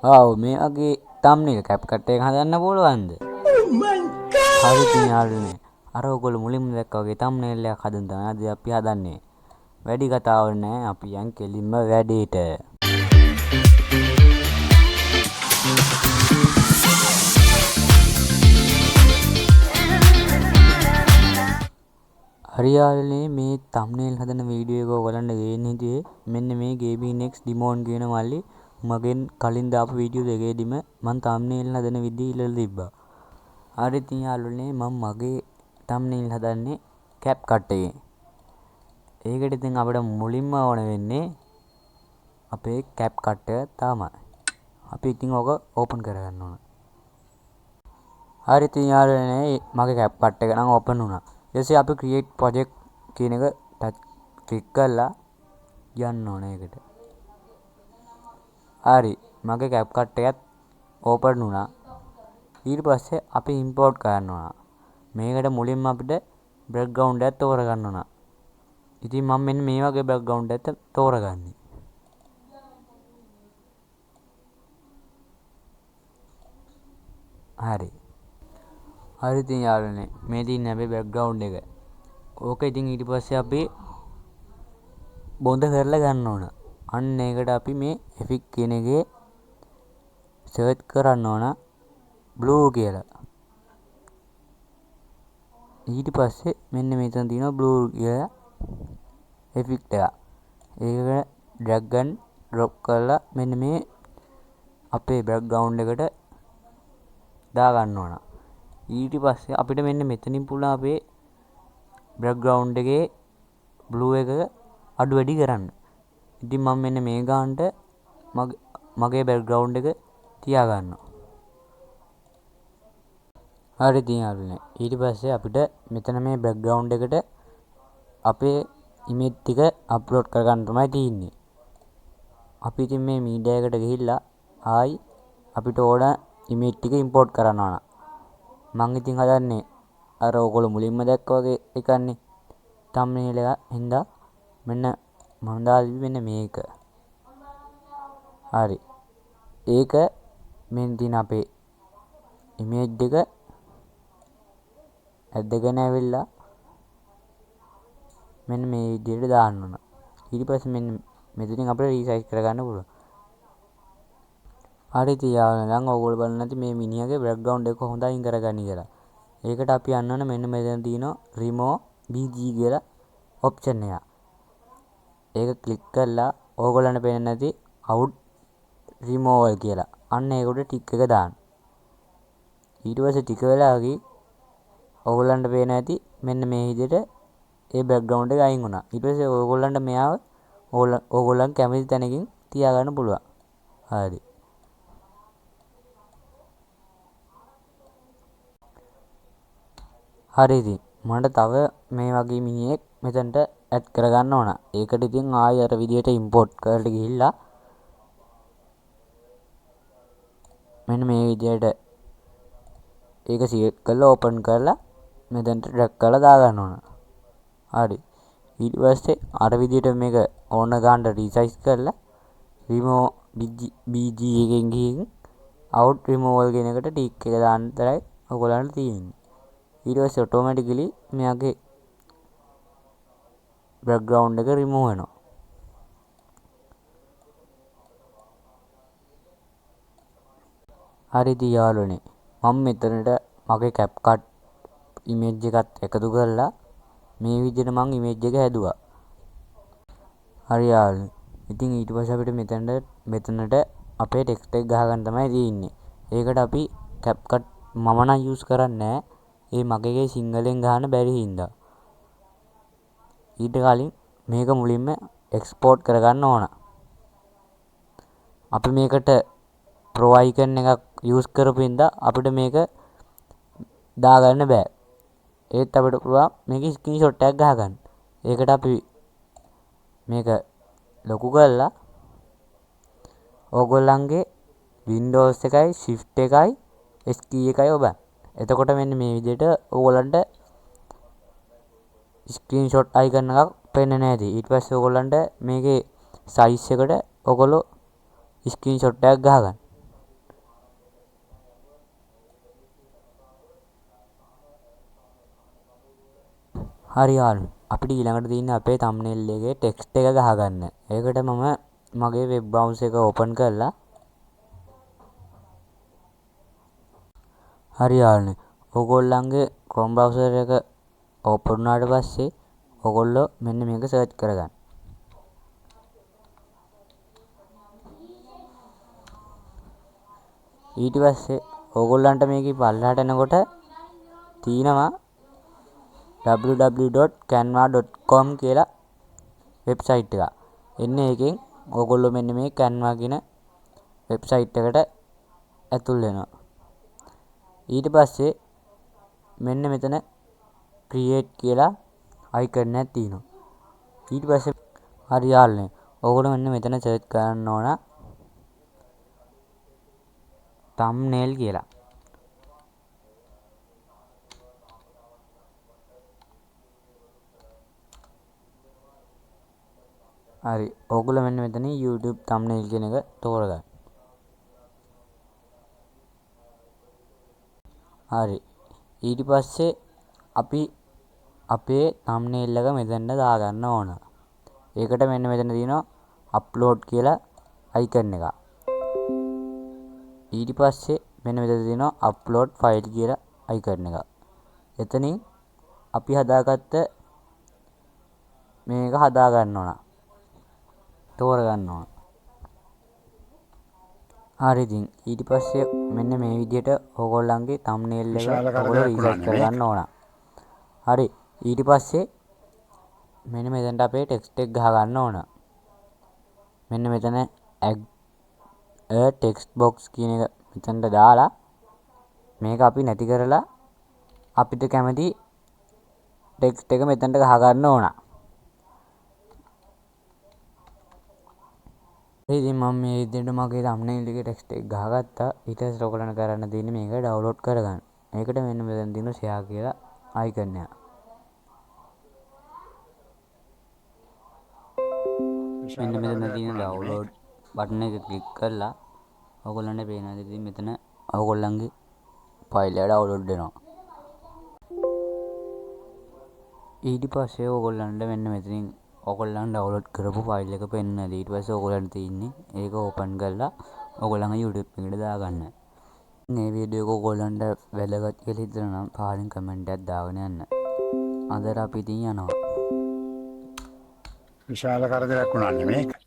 ආව් මේ වගේ thumbnail CapCut එක හදන්න පුළුවන්ද? හරි ඉතින් යාළුවනේ. අර ඔයගොල්ලෝ මුලින්ම දැක්කා වගේ thumbnail එකක් හදන්න තමයි අද අපි හදන්නේ. වැඩි කතාවක් නැහැ. අපි යන් කෙලින්ම වැඩේට. හරි යාළුවනේ මේ thumbnail හදන වීඩියෝ එක ඔයගලන්ට ගේන්න හිටියේ මෙන්න මේ GameX Demon කියන මල්ලි මගෙන් කලින් දාපු වීඩියෝ දෙකේදීම මම thumbnail හදන විදිහ ඉල්ලලා තිබ්බා. හරි ඉතින් යාළුවනේ මම මගේ thumbnail හදන්නේ CapCut එකෙන්. ඒකට ඉතින් අපිට මුලින්ම ඕන වෙන්නේ අපේ CapCut එක තමයි. අපි ඉතින් ඕක ඕපන් කරගන්න ඕන. හරි ඉතින් යාළුවනේ මගේ CapCut එක නම් ඕපන් වුණා. ඊට පස්සේ අපි create project කියන එක ටච් ක්ලික් කරලා යන්න ඕන ඒකට. හරි මගේ CapCut එකත් ඕපන් වුණා. ඊට පස්සේ අපි import කරන්න ඕන. මේකට මුලින්ම අපිට background එකක් තෝරගන්න ඕන. ඉතින් මම මෙන්න මේ වගේ background එකක් තෝරගන්නේ. හරි. හරි ඉතින් යාළුවනේ මේ තියෙන අපේ background එක. ඕක ඉතින් ඊට පස්සේ අපි බොඳ කරලා ගන්න ඕන. අන්න ඒකට අපි මේ effect කියන එකේ search කරන්න ඕන blue කියලා. ඊට පස්සේ මෙන්න මෙතන තියෙනවා blue කියලා effect එක. ඒක drag and drop කරලා මෙන්න මේ අපේ background එකට දා ගන්න ඕන. ඊට පස්සේ අපිට මෙන්න මෙතනින් පුළුවන් අපේ background එකේ blue එක අඩු වැඩි කරන්න. ඉතින් මම මෙන්න මේ ගානට මගේ background එක තියා ගන්නවා. හරි ඉතින් යාළුවනේ ඊට පස්සේ අපිට මෙතන මේ background එකට අපේ image ටික upload කරගන්න තමයි තියෙන්නේ. අපි ඉතින් මේ media එකට ගිහිල්ලා ආයි අපිට ඕන image ටික import කරන්න ඕන. මම ඉතින් හදන්නේ අර ඔයගොල්ලෝ මුලින්ම දැක්කා වගේ එකන්නේ thumbnail එක හින්දා මෙන්න මම දාලා මෙන්න මේක. හරි. ඒක මෙන්න තියෙන අපේ image එක ඇදගෙන ඇවිල්ලා මෙන්න මේ විදිහට දාන්න ඕන. ඊට පස්සේ මෙන්න මෙතනින් අපිට resize කරගන්න පුළුවන්. හරි ඉතින් යාළුවනේ දැන් ඔයගොල්ලෝ බලන්න නැති මේ මිනිහාගේ background එක කොහොමද අයින් කරගන්නේ කියලා. ඒකට අපි යන්න ඕන මෙන්න මෙතන තියෙනවා remove bg කියලා option එක. ඒක ක්ලික් කරලා ඕගොල්ලන්ට පේන්නේ නැති out removal කියලා. අන්න ඒකට ටික් එක දාන්න. ඊට පස්සේ ටික වෙලාවකින් ඕගොල්ලන්ට පේන්නේ නැති මෙන්න මේ විදිහට ඒ background එක අයින් වුණා. ඊට පස්සේ ඕගොල්ලන්ට මෙයාව ඕගොල්ලන් කැමති තැනකින් තියාගන්න පුළුවන්. හරි. හරි ඉතින් මට තව මේ වගේ මිනිහෙක් මෙතනට ඇඩ් කරගන්න ඕන. ඒකට ඉතින් ආයෙ අර විදියට import කරලා ගිහිල්ලා මෙන්න මේ විදියට ඒක select කරලා open කරලා මෙතනට drag කරලා දා ගන්න ඕන. හරි. ඊට පස්සේ අර විදියට මේක ඕන ගානට resize කරලා remove bg එකෙන් ගිහින් out removal කියන එකට ටික් එක දාන්න තරයි ඔයගොල්ලන්ට තියෙන්නේ. ඊට පස්සේ automatically මෙයාගේ background එක remove වෙනවා. හරි ඉතින් යාළුවනේ මම මෙතනට මගේ CapCut image එකත් එකතු කරලා මේ විදිහට මම image එක හැදුවා. හරි යාළුවනේ. ඉතින් ඊට පස්සේ අපිට මෙතනට අපේ text එක ගහගන්න තමයි තියෙන්නේ. ඒකට අපි CapCut මම නම් use කරන්නේ නැහැ. ඒ මගේගේ සිංහලෙන් ගහන්න බැරි හින්දා. ඊට කලින් මේක මුලින්ම export කරගන්න ඕන. අපි මේකට pro icon එකක් use කරපු හින්දා අපිට මේක දාගන්න බෑ. ඒත් අපිට පුළුවන් මේකේ screenshot එකක් ගහගන්න. ඒකට අපි මේක ලොකු කරලා ඕගොල්ලන්ගේ Windows එකයි Shift එකයි S key එකයි ඔබන්න. එතකොට මෙන්න මේ විදිහට ඕගොල්ලන්ට screenshot icon එකක් පෙන්වන්න ඇති. ඊට පස්සේ ඕගොල්ලන්ට මේකේ size එකට ඕගොල්ලෝ screenshot එකක් ගහගන්න. හරි යාළුවනේ අපිට ඊළඟට තියෙන්නේ අපේ thumbnail එකේ ටෙක්ස්ට් එක ගහගන්න. ඒකට මම මගේ වෙබ් බ්‍රවුසර් එක ඕපන් කරලා හරි යාළුවනේ ඕගොල්ලන්ගේ Chrome browser එක ඕපන් වුණාට පස්සේ ඕගොල්ලෝ මෙන්න මේක සර්ච් කරගන්න. ඊට පස්සේ ඕගොල්ලන්ට මේකේ පල්ලහට එනකොට තියෙනවා www.canva.com කියලා වෙබ්සයිට් එක. එන්නේ එකෙන් ඕගොල්ලෝ මෙන්න මේ Canva කියන වෙබ්සයිට් එකට ඇතුල් වෙනවා. ඊට පස්සේ මෙන්න මෙතන create කියලා icon එකක් තියෙනවා. ඊට පස්සේ හරි යාළුවනේ ඕගොල්ලෝ මෙන්න මෙතන search කරන්න ඕන thumbnail කියලා. හරි ඕගොල්ලෝ මෙන්න මෙතන YouTube thumbnail කියන එක තෝරගන්න. හරි ඊට පස්සේ අපි අපේ thumbnail එක මෙතනට දාගන්න ඕන. ඒකට මෙන්න මෙතන තියෙනවා upload කියලා icon එක. ඊට පස්සේ මෙන්න මෙතන තියෙනවා upload file කියලා icon එක. එතනින් අපි හදාගත්ත මේක හදා ගන්න ඕන. තෝරගන්න ඕන. හරි ඉතින් ඊට පස්සේ මෙන්න මේ විදිහට ඕගොල්ලන්ගේ thumbnail එක ඔයගොල්ලෝ රීසර්ච් කරගන්න ඕන. හරි ඊට පස්සේ මෙන්න මෙතනට අපේ ටෙක්ස්ට් එක ගහ ගන්න ඕන. මෙන්න මෙතන add a text box කියන එක මෙතනට දාලා මේක අපි නැති කරලා අපිට කැමති ටෙක්ස්ට් එක මෙතනට ගහ ගන්න ඕන. ඉතින් මම මේ විදිහට මගේ thumbnail එකේ ටෙක්ස්ට් එක ගහගත්තා. ඊට පස්සේ ඔයගොල්ලන්ට කරන්න තියෙන්නේ මේක ඩවුන්ලෝඩ් කරගන්න. ඒකට මෙන්න මෙතන තියෙන share කියලා icon එක. මෙන්න මෙතන තියෙන ඩවුන්ලෝඩ් බටන් එක ක්ලික් කරලා ඔයගොල්ලන්ට පේනවා ඉතින් මෙතන ඔයගොල්ලන්ගේ ෆයිල් එක ඩවුන්ලෝඩ් වෙනවා. ඊට පස්සේ ඔයගොල්ලන්ට මෙන්න මෙතනින් ඔයගොල්ලන් ඩවුන්ලෝඩ් කරපු ෆයිල් එක පෙන්නනවා. ඊට පස්සේ ඔයගොල්ලන්ට තියෙන්නේ ඒක ඕපන් කරලා ඔයගොල්ලන්ගේ YouTube එකට දාගන්න. මේ වීඩියෝ එක ඔයගොල්ලන්ට වැදගත් කියලා හිතනවා නම් පහලින් කමෙන්ට් එකක් දාගෙන යන්න. අදට අපි ඉතින් යනවා. විශාල කරදරයක් වුණා නෙමෙයි.